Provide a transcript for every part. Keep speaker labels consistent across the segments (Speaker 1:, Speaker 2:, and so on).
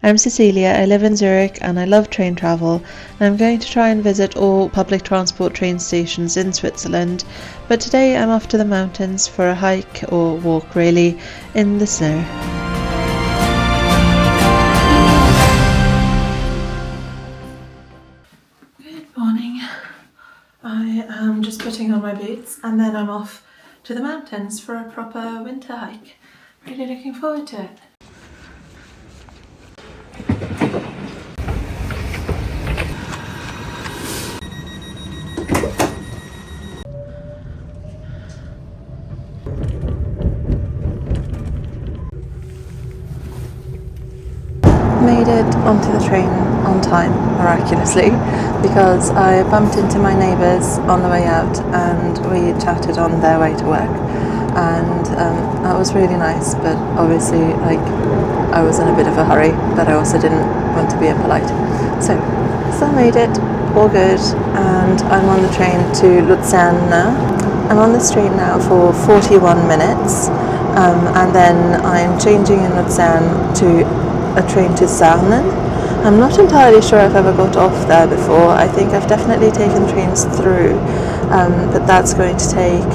Speaker 1: I'm Cecilia, I live in Zurich and I love train travel, and I'm going to try and visit all public transport train stations in Switzerland, but today I'm off to the mountains for a hike, or walk really, in the snow. Good morning. I am just putting on my boots and then I'm off to the mountains for a proper winter hike. Really looking forward to it. Made it onto the train on time, miraculously, because I bumped into my neighbours on the way out and we chatted on their way to work, and that was really nice, but obviously I was in a bit of a hurry, but I also didn't want to be impolite. So I made it, all good, and I'm on the train to Luzern now. I'm on this train now for 41 minutes, and then I'm changing in Luzern to a train to Sarnen. I'm not entirely sure if I've ever got off there before. I think I've definitely taken trains through, but that's going to take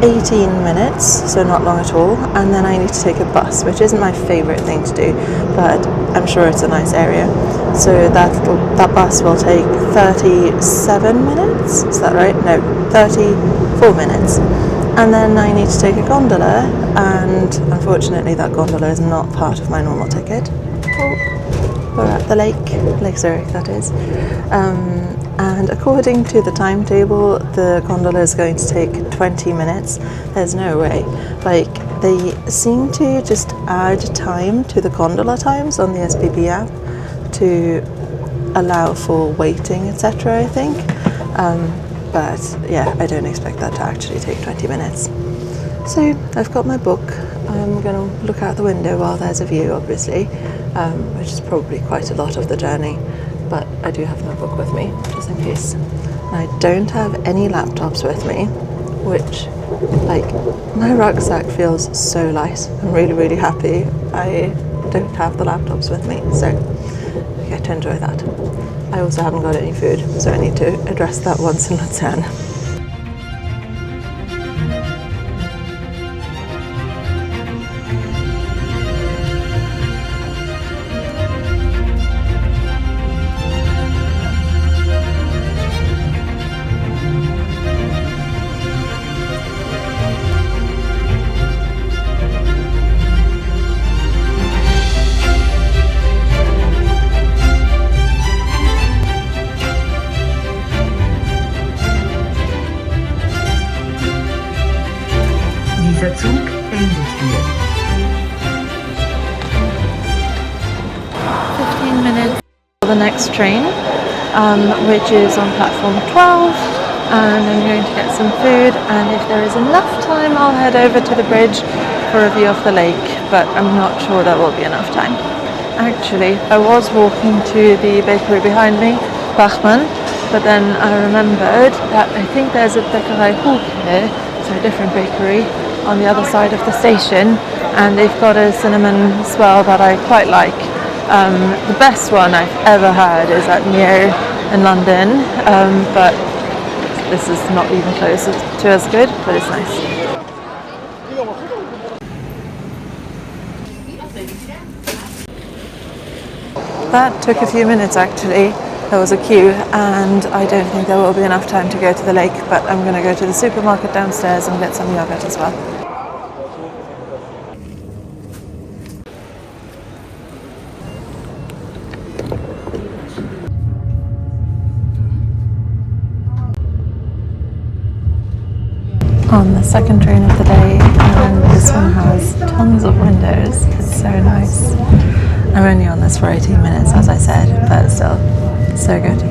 Speaker 1: 18 minutes, so not long at all, and then I need to take a bus, which isn't my favourite thing to do, but I'm sure it's a nice area. So that bus will take 37 minutes, is that right? No, 34 minutes. And then I need to take a gondola, and unfortunately that gondola is not part of my normal ticket. We're at the Lake Zurich, that is. And according to the timetable, the gondola is going to take 20 minutes. There's no way. They seem to just add time to the gondola times on the SPP app to allow for waiting, etc., I think. But yeah, I don't expect that to actually take 20 minutes. So I've got my book. I'm going to look out the window while there's a view, obviously, which is probably quite a lot of the journey, but I do have my book with me, just in case. And I don't have any laptops with me, which, my rucksack feels so light. I'm really, really happy I don't have the laptops with me, so I get to enjoy that. I also haven't got any food, so I need to address that once in Luzern.
Speaker 2: Dieser Zug endet hier.
Speaker 1: 15 minutes for the next train, which is on platform 12, and I'm going to get some food, and if there is enough time I'll head over to the bridge for a view of the lake, but I'm not sure there will be enough time. Actually, I was walking to the bakery behind me, Bachmann, but then I remembered that I think there's a Bäckerei Hoch here, so a different bakery, on the other side of the station, and they've got a cinnamon swirl that I quite like. The best one I've ever had is at Near in London, but this is not even close to as good, but it's nice. That took a few minutes actually. There was a queue and I don't think there will be enough time to go to the lake, but I'm going to go to the supermarket downstairs and get some yogurt as well. On the second train of the day, and this one has tons of windows. It's so nice. I'm only on this for 18 minutes, as I said, but still, so good.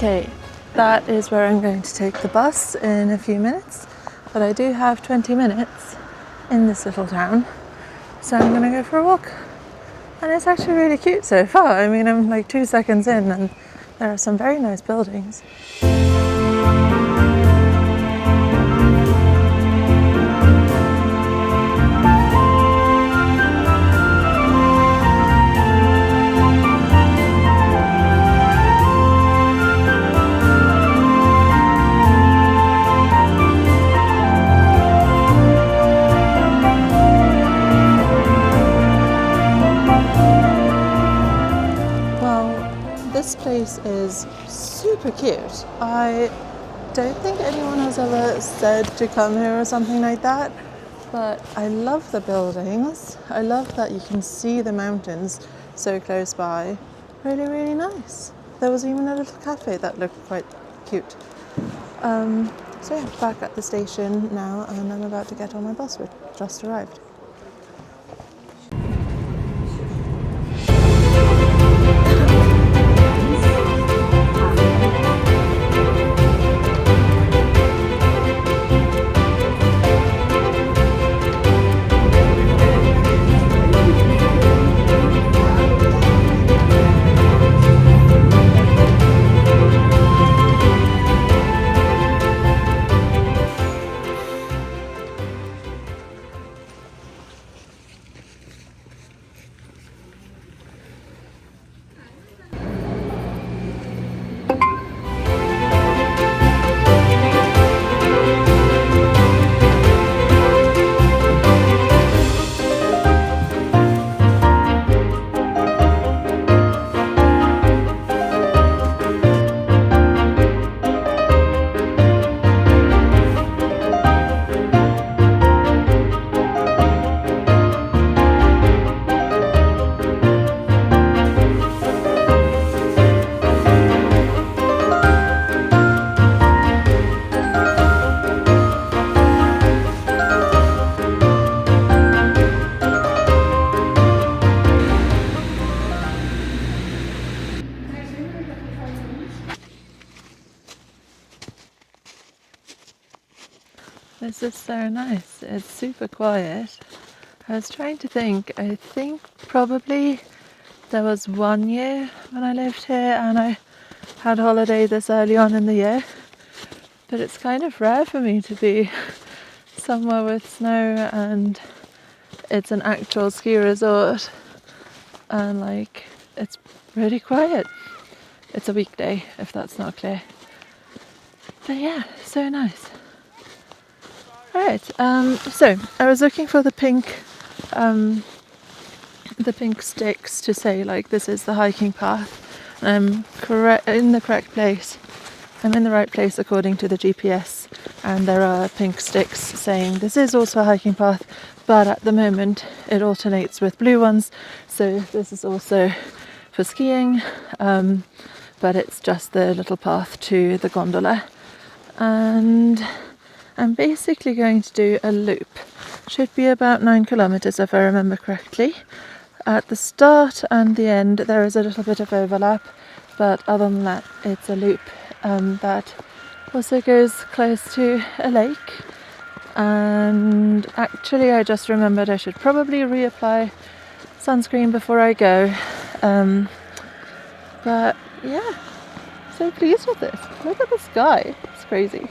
Speaker 1: Okay, that is where I'm going to take the bus in a few minutes, but I do have 20 minutes in this little town, so I'm going to go for a walk. And it's actually really cute so far. I mean, I'm like 2 seconds in and there are some very nice buildings. This place is super cute. I don't think anyone has ever said to come here or something like that, but I love the buildings. I love that you can see the mountains so close by. Really, really nice. There was even a little cafe that looked quite cute. So yeah, back at the station now, and I'm about to get on my bus, which just arrived. This is so nice. It's super quiet. I was trying to think. I think probably there was 1 year when I lived here and I had holiday this early on in the year. But it's kind of rare for me to be somewhere with snow and it's an actual ski resort and like it's really quiet. It's a weekday, if that's not clear. But yeah, so nice. Alright, so I was looking for the pink sticks to say like this is the hiking path. I'm in the correct place. I'm in the right place according to the GPS, and there are pink sticks saying this is also a hiking path, but at the moment it alternates with blue ones, so this is also for skiing, but it's just the little path to the gondola. And I'm basically going to do a loop. Should be about 9 kilometers if I remember correctly. At the start and the end there is a little bit of overlap, but other than that it's a loop that also goes close to a lake. And actually I just remembered I should probably reapply sunscreen before I go. But yeah, so pleased with this. Look at the sky, it's crazy.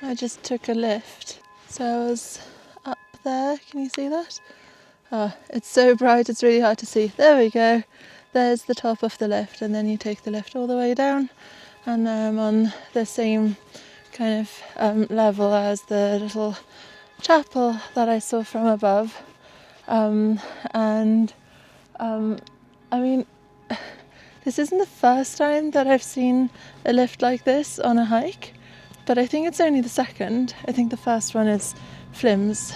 Speaker 1: I just took a lift, so I was up there. Can you see that? It's so bright it's really hard to see. There we go. There's the top of the lift, and then you take the lift all the way down, and now I'm on the same kind of level as the little chapel that I saw from above. I mean, this isn't the first time that I've seen a lift like this on a hike, but I think it's only the second. I think the first one is Flims.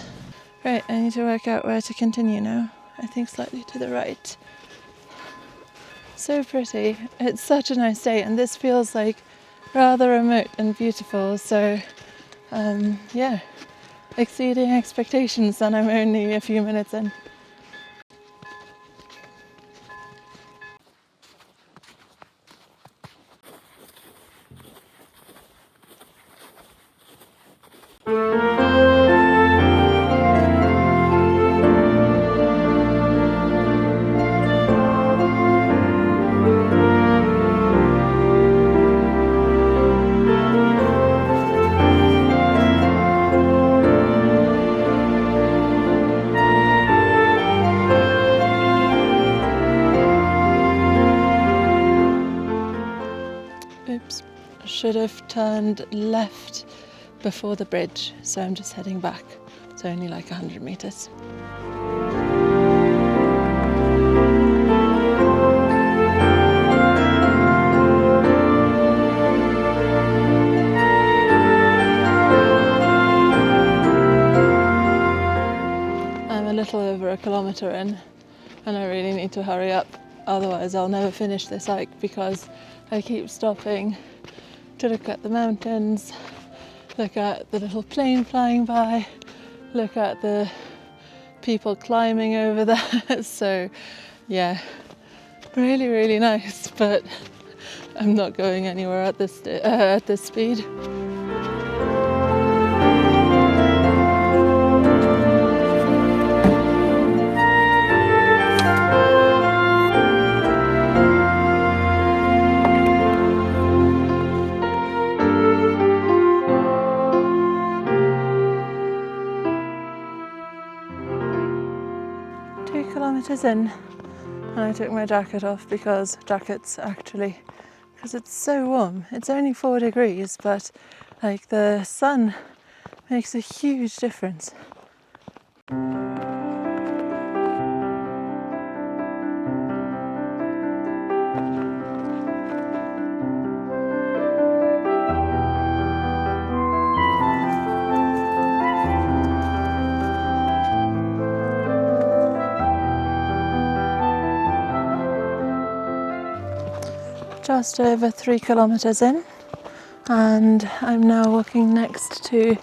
Speaker 1: Right, I need to work out where to continue now. I think slightly to the right. So pretty. It's such a nice day, and this feels like rather remote and beautiful, so yeah, exceeding expectations, and I'm only a few minutes in. Oops, should have turned left before the bridge, so I'm just heading back. It's only like 100 meters. I'm a little over a kilometre in, and I really need to hurry up, otherwise I'll never finish this hike, because I keep stopping to look at the mountains, look at the little plane flying by, look at the people climbing over there. So yeah, really, really nice, but I'm not going anywhere at this speed. 2 kilometers in, and I took my jacket off because it's so warm. It's only 4 degrees, but like the sun makes a huge difference. Just over 3 kilometers in, and I'm now walking next to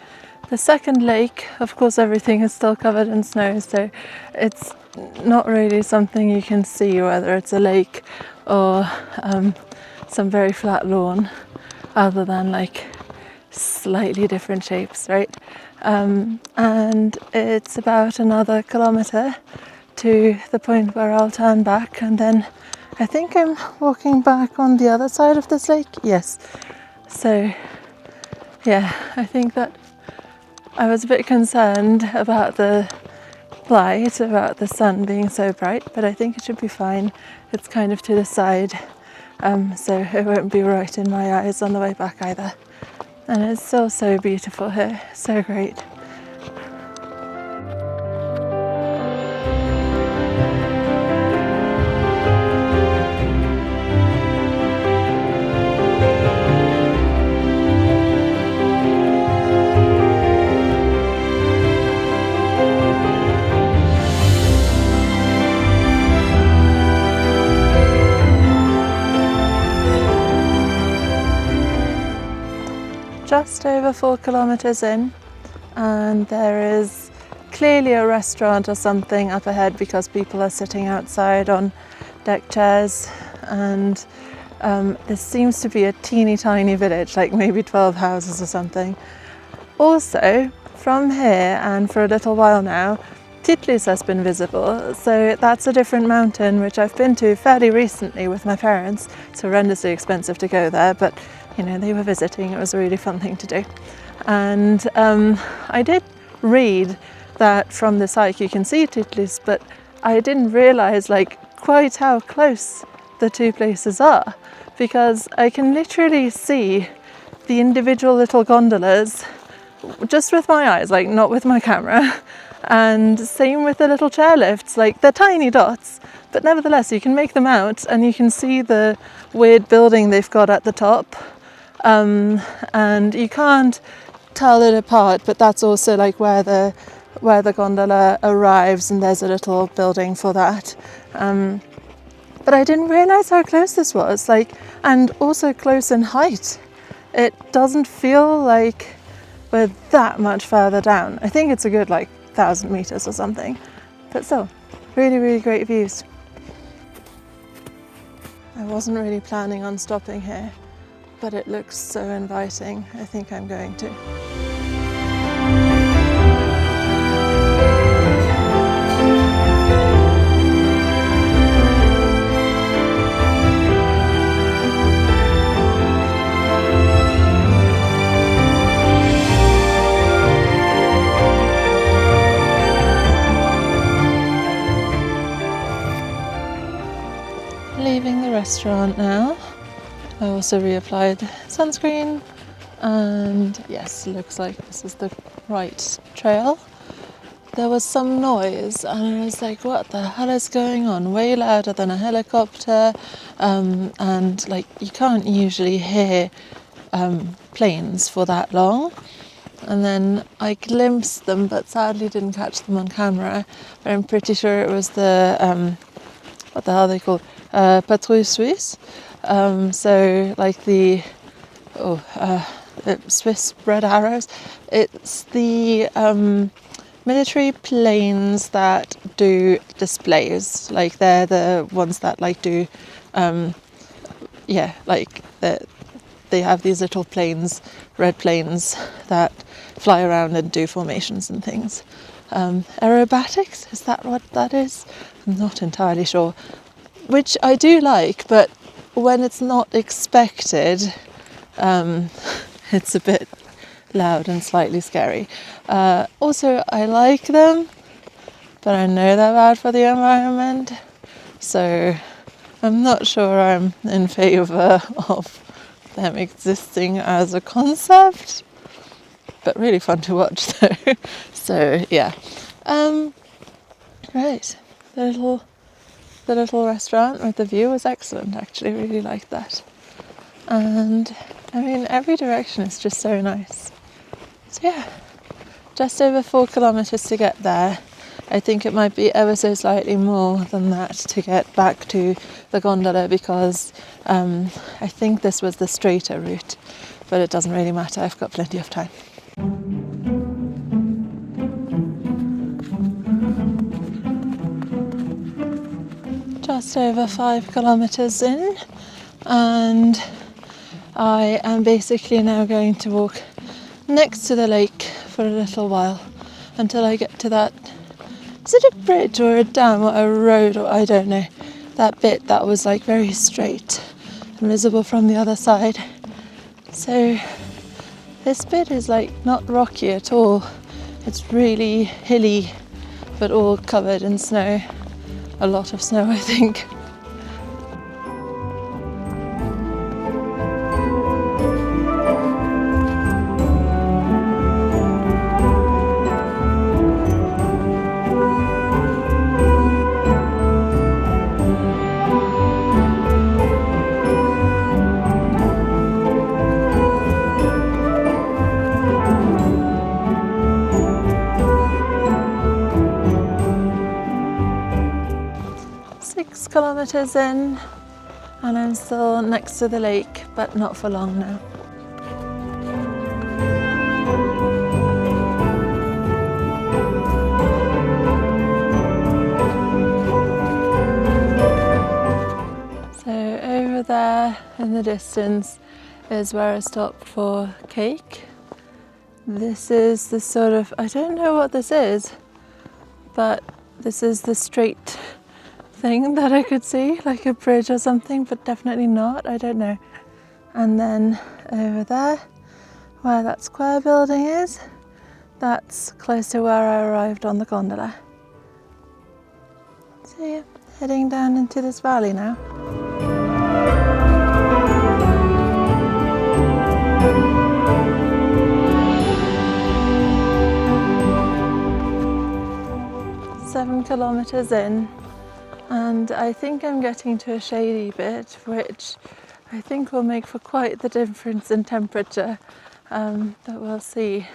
Speaker 1: the second lake. Of course, everything is still covered in snow, so it's not really something you can see, whether it's a lake or some very flat lawn, other than like slightly different shapes, right? And it's about another kilometer to the point where I'll turn back, and then I think I'm walking back on the other side of this lake. Yes. So yeah, I think that I was a bit concerned about the light, about the sun being so bright, but I think it should be fine. It's kind of to the side, so it won't be right in my eyes on the way back either. And it's still so beautiful here, so great. Just over 4 kilometers in, and there is clearly a restaurant or something up ahead because people are sitting outside on deck chairs, and this seems to be a teeny tiny village, like maybe 12 houses or something. Also, from here and for a little while now, Titlis has been visible, so that's a different mountain which I've been to fairly recently with my parents. It's horrendously expensive to go there, but you know, they were visiting. It was a really fun thing to do. And I did read that from this hike you can see Titlis, but I didn't realize like quite how close the two places are, because I can literally see the individual little gondolas just with my eyes, like not with my camera. And same with the little chairlifts, like they're tiny dots, but nevertheless you can make them out and you can see the weird building they've got at the top. And you can't tell it apart, but that's also like where the gondola arrives, and there's a little building for that. But I didn't realize how close this was, like, and also close in height. It doesn't feel like we're that much further down. I think it's a good like 1,000 meters or something, but still really, really great views. I wasn't really planning on stopping here, but it looks so inviting. I think I'm going to. Leaving the restaurant now. I also reapplied sunscreen, and yes, looks like this is the right trail. There was some noise and I was like, what the hell is going on? Way louder than a helicopter, and like you can't usually hear planes for that long. And then I glimpsed them, but sadly didn't catch them on camera. But I'm pretty sure it was the what the hell are they called? Patrouille Suisse. So like the Swiss Red Arrows. It's the military planes that do displays. Like they're the ones that like do they have these little planes, red planes that fly around and do formations and things. Aerobatics, is that what that is? I'm not entirely sure. Which I do like, but when it's not expected, it's a bit loud and slightly scary. Also, I like them, but I know they're bad for the environment, so I'm not sure I'm in favour of them existing as a concept, but really fun to watch though. So yeah, right, the little restaurant with the view was excellent. Actually, really liked that. And I mean, every direction is just so nice. So yeah, just over 4 kilometers to get there. I think it might be ever so slightly more than that to get back to the gondola, because I think this was the straighter route, but it doesn't really matter. I've got plenty of time. Just over 5 kilometers in, and I am basically now going to walk next to the lake for a little while until I get to that, is it a bridge or a dam or a road, or I don't know, that bit that was like very straight and visible from the other side. So this bit is like not rocky at all. It's really hilly, but all covered in snow. A lot of snow, I think. Kilometers in, and I'm still next to the lake, but not for long now. So over there in the distance is where I stopped for cake. This is the sort of, I don't know what this is, but this is the straight thing that I could see, like a bridge or something, but definitely not, I don't know. And then over there, where that square building is, That's close to where I arrived on the gondola. So yeah, heading down into this valley now. Seven kilometers in, and I think I'm getting to a shady bit, which I think will make for quite the difference in temperature, but we'll see.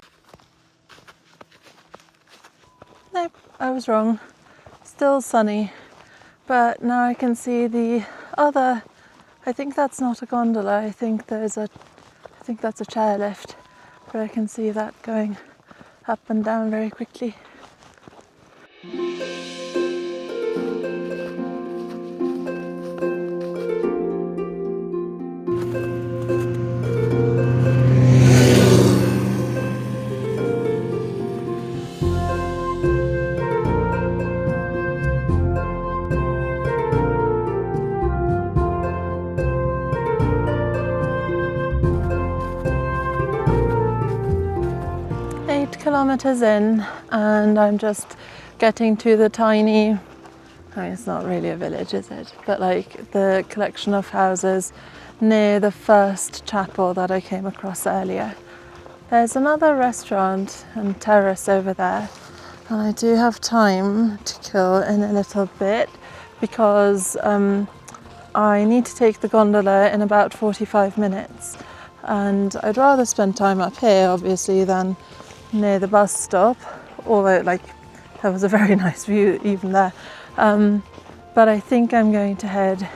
Speaker 1: Nope, I was wrong. Still sunny, but now I can see the other. I think that's not a gondola. I think that's a chairlift, but I can see that going up and down very quickly. 8 kilometers in, and I'm just getting to the tiny, I mean, it's not really a village, is it? But like the collection of houses near the first chapel that I came across earlier. There's another restaurant and terrace over there, and I do have time to kill in a little bit because I need to take the gondola in about 45 minutes, and I'd rather spend time up here obviously than near the bus stop, although like there was a very nice view even there, but I think I'm going to head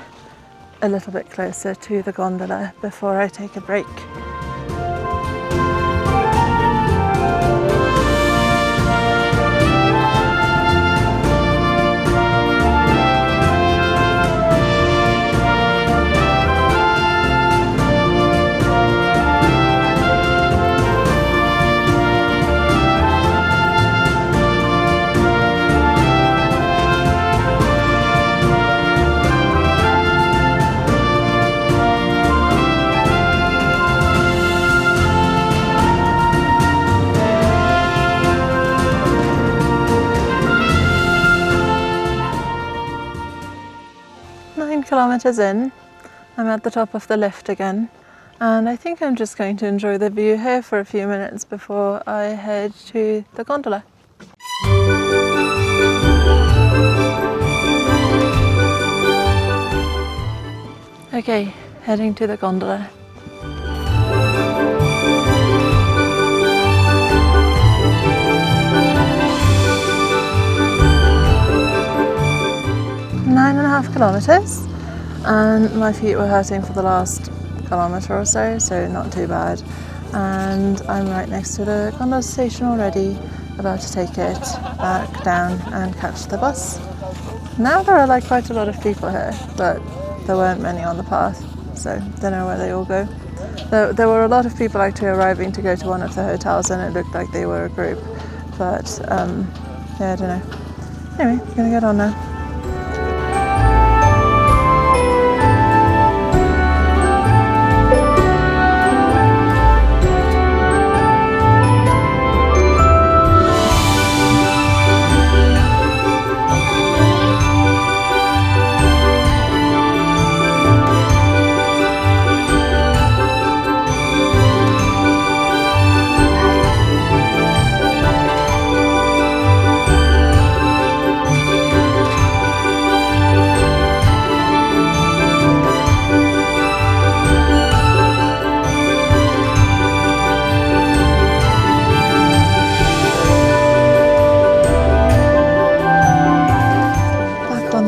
Speaker 1: a little bit closer to the gondola before I take a break. Kilometers in, I'm at the top of the lift again, and I think I'm just going to enjoy the view here for a few minutes before I head to the gondola. Okay, heading to the gondola. Nine and a half kilometers. And my feet were hurting for the last kilometre or so, so not too bad. And I'm right next to the gondola station already, about to take it back down and catch the bus. Now there are like quite a lot of people here, but there weren't many on the path, so don't know where they all go. There were a lot of people actually arriving to go to one of the hotels, and it looked like they were a group, but yeah, I don't know. Anyway, I'm gonna get on now.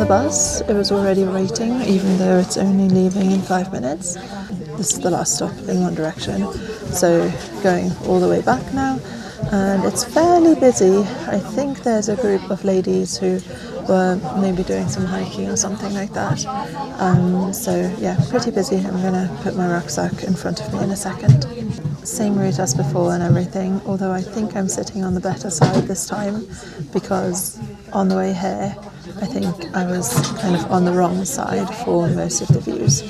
Speaker 1: Bus. It was already waiting, even though it's only leaving in 5 minutes. This is the last stop in one direction, so going all the way back now, and it's fairly busy. I think there's a group of ladies who were maybe doing some hiking or something like that, so yeah, pretty busy. I'm gonna put my rucksack in front of me in a second. Same route as before and everything, although I think I'm sitting on the better side this time, because on the way here I think I was kind of on the wrong side for most of the views.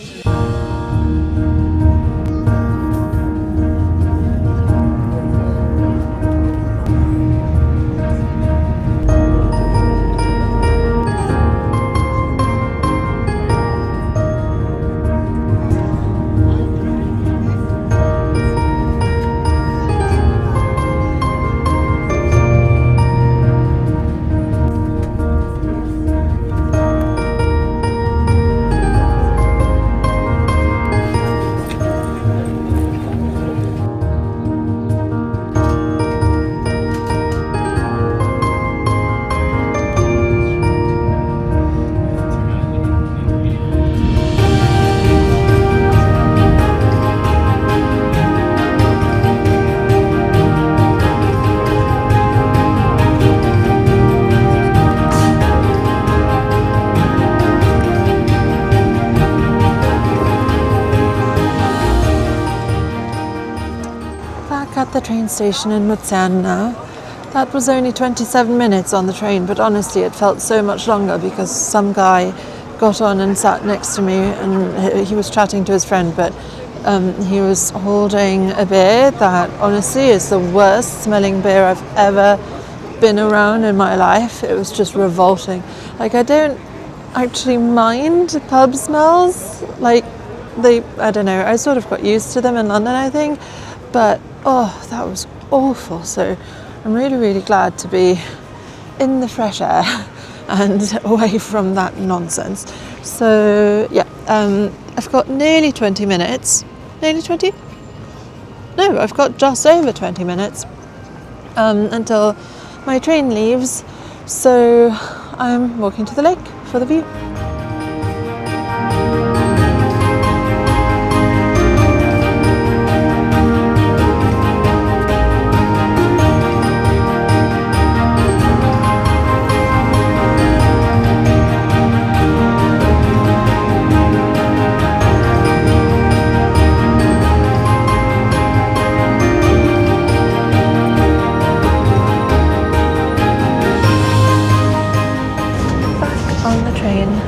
Speaker 1: station in Luzern now. That was only 27 minutes on the train, but honestly it felt so much longer because some guy got on and sat next to me and he was chatting to his friend, but he was holding a beer that honestly is the worst smelling beer I've ever been around in my life. It was just revolting. Like, I don't actually mind pub smells. Like, I don't know, I sort of got used to them in London, I think, but that was awful. So I'm really, really glad to be in the fresh air and away from that nonsense. So yeah, I've got nearly 20 minutes. Nearly 20? No, I've got just over 20 minutes until my train leaves. So I'm walking to the lake for the view.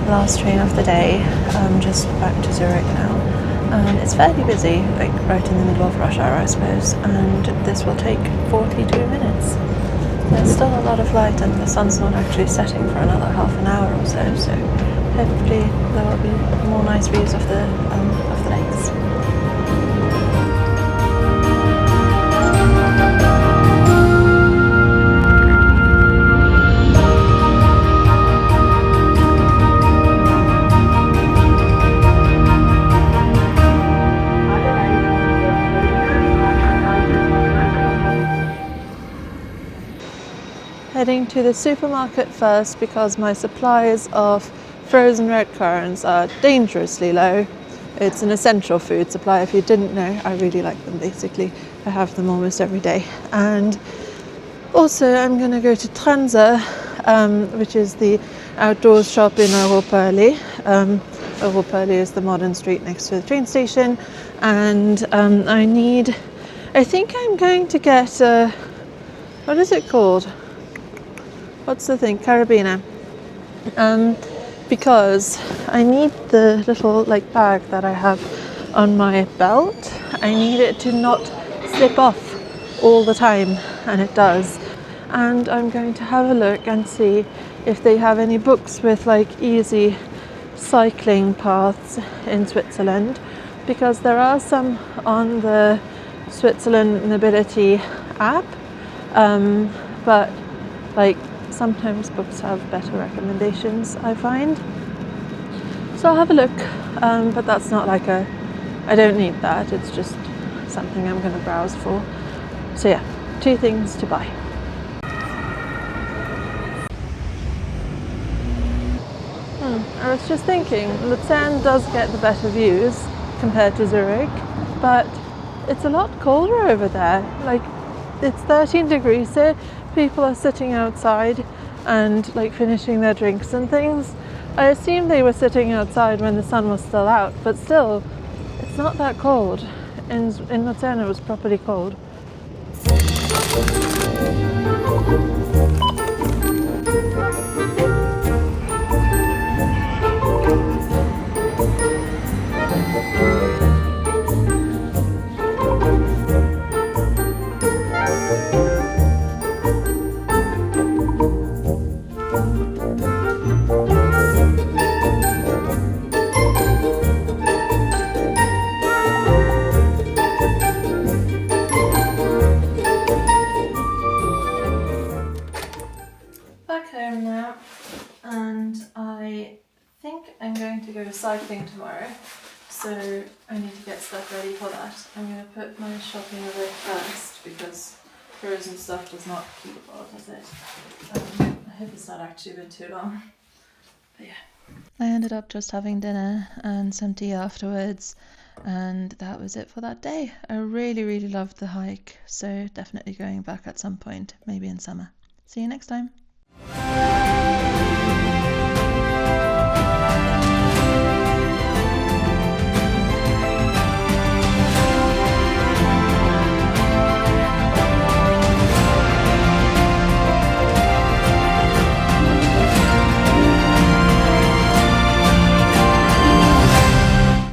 Speaker 1: Last train of the day, just back to Zurich now, and it's fairly busy, like right in the middle of rush hour I suppose, and this will take 42 minutes. There's still a lot of light and the sun's not actually setting for another half an hour or so hopefully there will be more nice views of the lakes. Heading to the supermarket first because my supplies of frozen red currants are dangerously low. It's an essential food supply, if you didn't know. I really like them basically. I have them almost every day. And also I'm going to go to Transe, which is the outdoors shop in Europaallee. Europaallee is the modern street next to the train station. And I think I'm going to get, what is it called? What's the thing? Carabiner. Because I need the little bag that I have on my belt. I need it to not slip off all the time, and it does. And I'm going to have a look and see if they have any books with easy cycling paths in Switzerland, because there are some on the Switzerland Mobility app, but sometimes books have better recommendations, I find. So I'll have a look, but that's not I don't need that, it's just something I'm going to browse for. So yeah, 2 things to buy. I was just thinking, Luzern does get the better views compared to Zurich, but it's a lot colder over there. It's 13 degrees here. People are sitting outside and finishing their drinks and things. I assume they were sitting outside when the sun was still out, but still, it's not that cold. In Luzern it was properly cold. Cycling tomorrow, so I need to get stuff ready for that. I'm going to put my shopping away first because frozen stuff does not keep well, does it? I hope it's not actually been too long. But yeah. I ended up just having dinner and some tea afterwards, and that was it for that day. I really, really loved the hike, so definitely going back at some point, maybe in summer. See you next time.